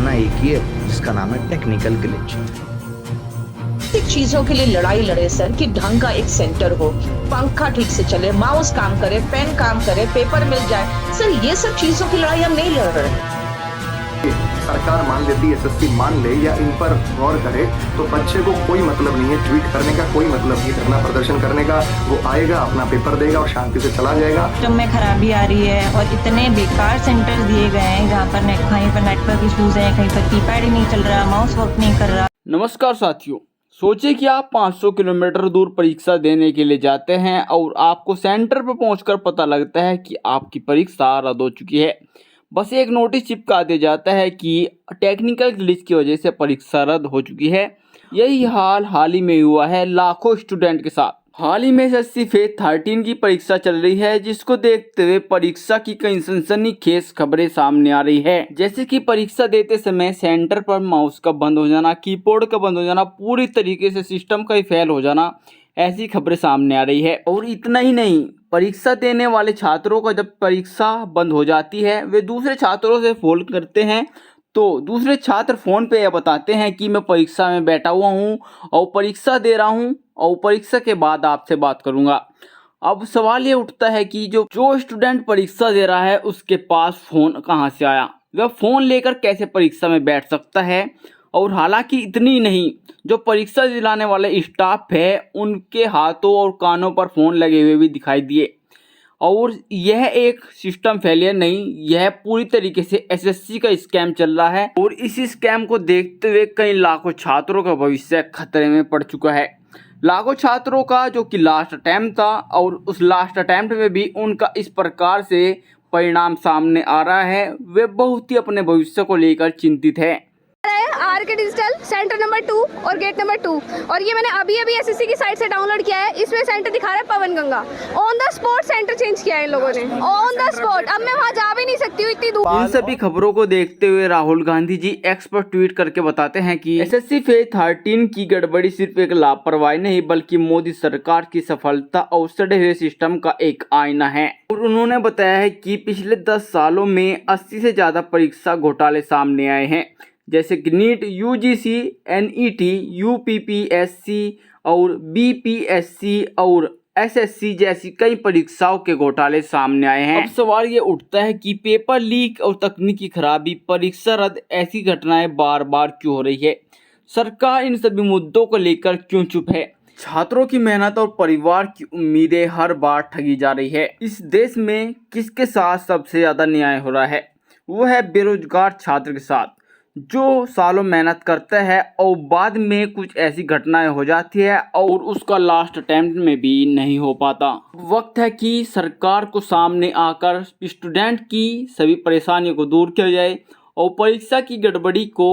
बहाना एक ही है जिसका नाम है टेक्निकल ग्लिच। चीजों के लिए लड़ाई लड़े सर कि ढंग का एक सेंटर हो, पंखा ठीक से चले, माउस काम करे, पेन काम करे, पेपर मिल जाए। सर ये सब चीजों की लड़ाई हम नहीं लड़ रहे। सरकार मान लेती, एसएससी मान ले या इन पर गौर करे तो बच्चे को कोई मतलब नहीं है ट्वीट करने का, कोई मतलब नहीं धरना प्रदर्शन करने का। वो आएगा अपना पेपर देगा और शांति से चला जाएगा। सिस्टम में खराबी आ रही है और इतने बेकार सेंटर दिए गए हैं जहाँ पर कहीं पर नेटवर्क इश्यूज है, कहीं पर कीपैड ही नहीं चल रहा, माउस वर्क नहीं कर रहा। नमस्कार साथियों, सोचिए कि आप 500 किलोमीटर दूर परीक्षा देने के लिए जाते हैं और आपको सेंटर पर पहुंचकर पता लगता है कि आपकी परीक्षा रद्द हो चुकी है। बस एक नोटिस चिपका दिया जाता है कि टेक्निकल ग्लिच की वजह से परीक्षा रद्द हो चुकी है। यही हाल ही में हुआ है लाखों स्टूडेंट के साथ। हाल ही में एसएससी फेज 13 की परीक्षा चल रही है, जिसको देखते हुए परीक्षा की कई सनसनीखेज खबरें सामने आ रही है। जैसे कि परीक्षा देते समय सेंटर पर माउस का बंद हो जाना, कीबोर्ड का बंद हो जाना, पूरी तरीके से सिस्टम का ही फेल हो जाना, ऐसी खबरें सामने आ रही है। और इतना ही नहीं, परीक्षा देने वाले छात्रों का जब परीक्षा बंद हो जाती है, वे दूसरे छात्रों से फोन करते हैं तो दूसरे छात्र फ़ोन पे यह बताते हैं कि मैं परीक्षा में बैठा हुआ हूँ और परीक्षा दे रहा हूँ और परीक्षा के बाद आपसे बात करूँगा। अब सवाल ये उठता है कि जो स्टूडेंट परीक्षा दे रहा है उसके पास फ़ोन कहाँ से आया, वह फ़ोन लेकर कैसे परीक्षा में बैठ सकता है। और हालांकि इतनी नहीं, जो परीक्षा दिलाने वाले स्टाफ है उनके हाथों और कानों पर फ़ोन लगे हुए भी दिखाई दिए। और यह एक सिस्टम फेलियर नहीं, यह पूरी तरीके से एसएससी का स्कैम चल रहा है। और इस स्कैम को देखते हुए कई लाखों छात्रों का भविष्य खतरे में पड़ चुका है। लाखों छात्रों का जो कि लास्ट अटैम्प्ट था और उस लास्ट अटैम्प्ट में भी उनका इस प्रकार से परिणाम सामने आ रहा है, वे बहुत ही अपने भविष्य को लेकर चिंतित है। आरके डिजिटल सेंटर नंबर 2 और गेट नंबर 2, और ये मैंने अभी एसएससी की साइट से डाउनलोड किया है। इसमें सेंटर दिखा रहा है Pawan Ganga. On the spot center change किया है इन लोगों ने, ऑन द स्पॉट। अब मैं वहाँ जा भी नहीं सकती हूँ इतनी दूर। इन सभी खबरों को देखते हुए राहुल गांधी जी एक्स पर ट्वीट करके बताते हैं कि एसएससी फेज 13 की गड़बड़ी सिर्फ एक लापरवाही नहीं बल्कि मोदी सरकार की सफलता और सड़े हुए सिस्टम का एक आईना है। और उन्होंने बताया है कि पिछले 10 सालों में 80 से ज्यादा परीक्षा घोटाले सामने आए हैं, जैसे कि नीट, यूजीसी, एनईटी, यूपीपीएससी और बीपीएससी और एसएससी जैसी कई परीक्षाओं के घोटाले सामने आए हैं। अब सवाल ये उठता है कि पेपर लीक और तकनीकी खराबी, परीक्षा रद्द, ऐसी घटनाएं बार बार क्यों हो रही है? सरकार इन सभी मुद्दों को लेकर क्यों चुप है? छात्रों की मेहनत और परिवार की उम्मीदें हर बार ठगी जा रही है। इस देश में किसके साथ सबसे ज्यादा न्याय हो रहा है? वो है बेरोजगार छात्र के साथ, जो सालों मेहनत करता है और बाद में कुछ ऐसी घटनाएं हो जाती है और उसका लास्ट अटेम्प्ट में भी नहीं हो पाता। वक्त है कि सरकार को सामने आकर स्टूडेंट की सभी परेशानियों को दूर किया जाए और परीक्षा की गड़बड़ी को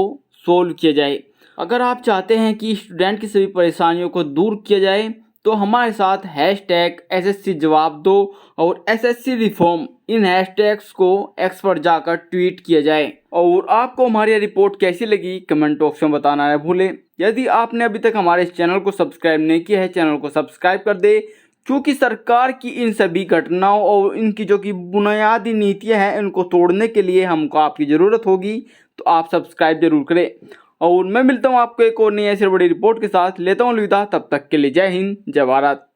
सोल्व किया जाए। अगर आप चाहते हैं कि स्टूडेंट की सभी परेशानियों को दूर किया जाए तो हमारे साथ #SSC जवाब दो और SSC रिफॉर्म, इन हैशटैग्स को एक्स पर जाकर ट्वीट किया जाए। और आपको हमारी यह रिपोर्ट कैसी लगी कमेंट बॉक्स में बताना न भूलें। यदि आपने अभी तक हमारे इस चैनल को सब्सक्राइब नहीं किया है, चैनल को सब्सक्राइब कर दे, क्योंकि सरकार की इन सभी घटनाओं और इनकी जो कि बुनियादी नीतियां हैं उनको तोड़ने के लिए हमको आपकी ज़रूरत होगी, तो आप सब्सक्राइब जरूर करें। और मैं मिलता हूँ आपको एक और नई ऐसी बड़ी रिपोर्ट के साथ, लेता हूँ अलविदा, तब तक के लिए जय हिंद, जय भारत।